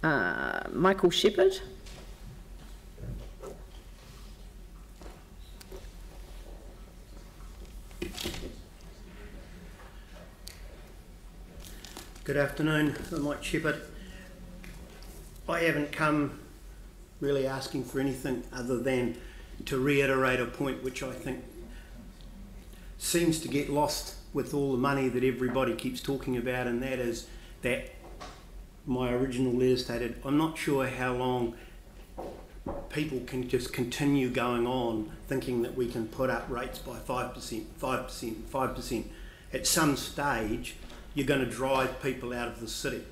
Michael Sheppard. Good afternoon, I'm Mike Sheppard. I haven't come really asking for anything other than to reiterate a point which I think seems to get lost with all the money that everybody keeps talking about, and that is that my original letter stated, I'm not sure how long people can just continue going on thinking that we can put up rates by 5%, 5%, 5%. At some stage, you're going to drive people out of the city.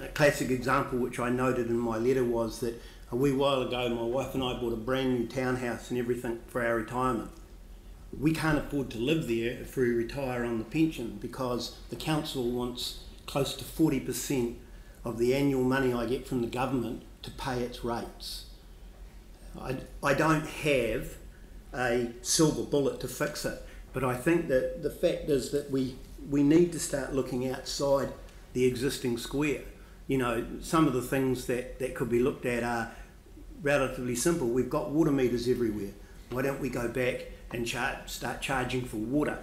A classic example which I noted in my letter was that a wee while ago my wife and I bought a brand new townhouse and everything for our retirement. We can't afford to live there if we retire on the pension because the council wants close to 40% of the annual money I get from the government to pay its rates. I don't have a silver bullet to fix it, but I think that the fact is that we need to start looking outside the existing square. You know, some of the things that could be looked at are relatively simple. We've got water meters everywhere. Why don't we go back and start charging for water?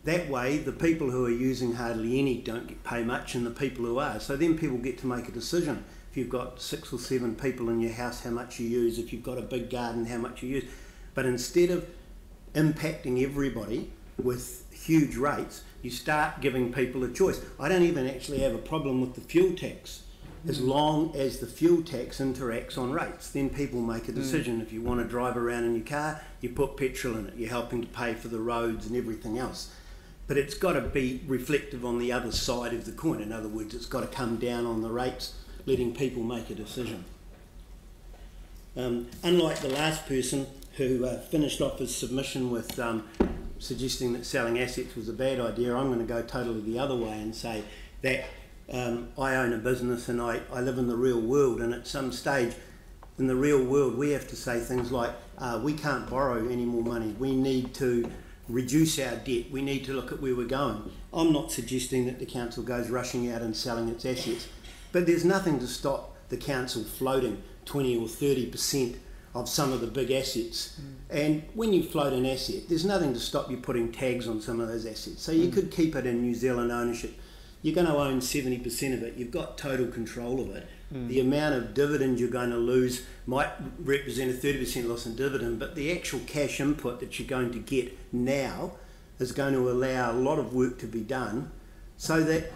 That way the people who are using hardly any don't pay much, and the people who are. So then people get to make a decision. If you've got 6 or 7 people in your house, how much you use. If you've got a big garden, how much you use. But instead of impacting everybody with huge rates, you start giving people a choice. I don't even actually have a problem with the fuel tax, as long as the fuel tax interacts on rates. Then people make a decision. If you want to drive around in your car, you put petrol in it. You're helping to pay for the roads and everything else. But it's got to be reflective on the other side of the coin. In other words, it's got to come down on the rates, letting people make a decision. Unlike the last person who finished off his submission with suggesting that selling assets was a bad idea, I'm going to go totally the other way and say that I own a business and I live in the real world, and at some stage in the real world we have to say things like we can't borrow any more money, we need to reduce our debt, we need to look at where we're going. I'm not suggesting that the council goes rushing out and selling its assets, but there's nothing to stop the council floating 20 or 30% of some of the big assets. And when you float an asset, there's nothing to stop you putting tags on some of those assets. So you could keep it in New Zealand ownership. You're going to own 70% of it. You've got total control of it. The amount of dividend you're going to lose might represent a 30% loss in dividend, but the actual cash input that you're going to get now is going to allow a lot of work to be done so that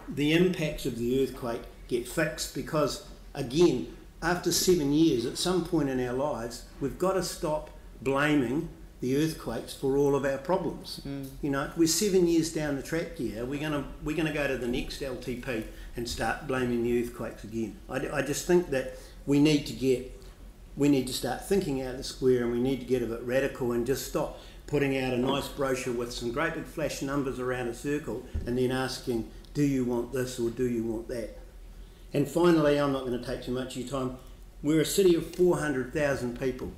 the impacts of the earthquake get fixed. Because again, after 7 years, at some point in our lives, we've got to stop blaming the earthquakes for all of our problems. You know, we're 7 years down the track here. We're gonna go to the next LTP and start blaming the earthquakes again. I just think that we need to start thinking out of the square, and we need to get a bit radical and just stop putting out a nice brochure with some great big flash numbers around a circle and then asking, do you want this or do you want that? And finally, I'm not going to take too much of your time, we're a city of 400,000 people.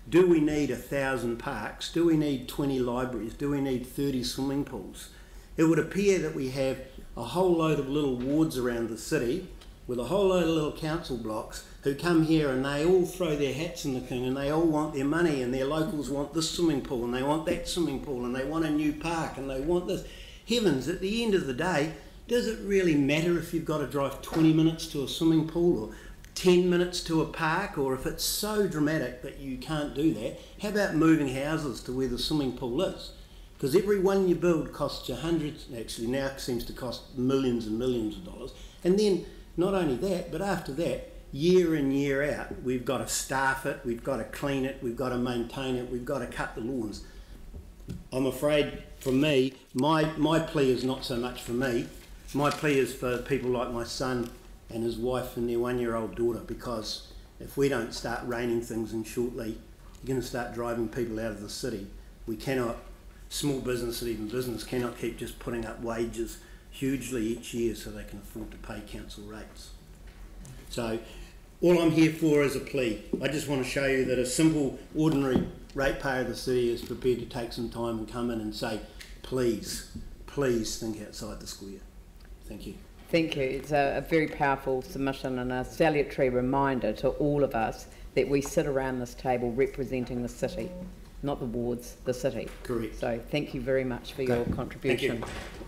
Do we need 1,000 parks? Do we need 20 libraries? Do we need 30 swimming pools? It would appear that we have a whole load of little wards around the city with a whole load of little council blocks who come here and they all throw their hats in the thing and they all want their money, and their locals want this swimming pool and they want that swimming pool and they want a new park and they want this. Heavens, at the end of the day, does it really matter if you've got to drive 20 minutes to a swimming pool or 10 minutes to a park, or if it's so dramatic that you can't do that? How about moving houses to where the swimming pool is? Because every one you build costs you hundreds, actually now it seems to cost millions and millions of dollars. And then not only that, but after that, year in, year out, we've got to staff it, we've got to clean it, we've got to maintain it, we've got to cut the lawns. I'm afraid for me, my plea is not so much for me. My plea is for people like my son and his wife and their 1-year-old daughter, because if we don't start reining things in shortly, you're going to start driving people out of the city. We cannot, small business and even business cannot keep just putting up wages hugely each year so they can afford to pay council rates. So all I'm here for is a plea. I just want to show you that a simple, ordinary ratepayer of the city is prepared to take some time and come in and say, please, please think outside the square. Thank you. Thank you. It's a very powerful submission and a salutary reminder to all of us that we sit around this table representing the city, not the wards, the city. Correct. So thank you very much for your contribution. Thank you.